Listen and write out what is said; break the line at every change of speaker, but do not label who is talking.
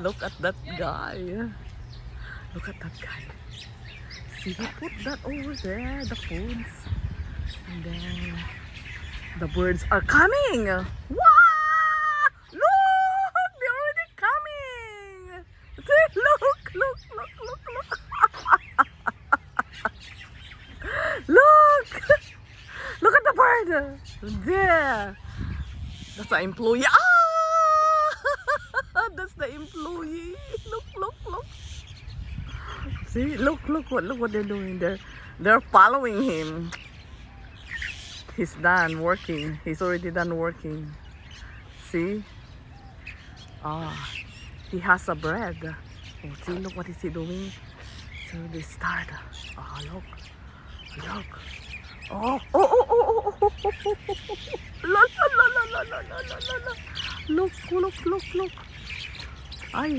Look at that guy. Look at that guy. See, he put that over there, the foods. And then the birds are coming. Wow! Look! They're already coming. See, look. Look! Look at the bird. There. That's the employee. That's the employee. Look. See, look what they're doing. They're following him. He's done working. He's already done working. See? He has a bread. Oh, see, look what is he doing? So they start. Look. Oh. La. Look. Ay.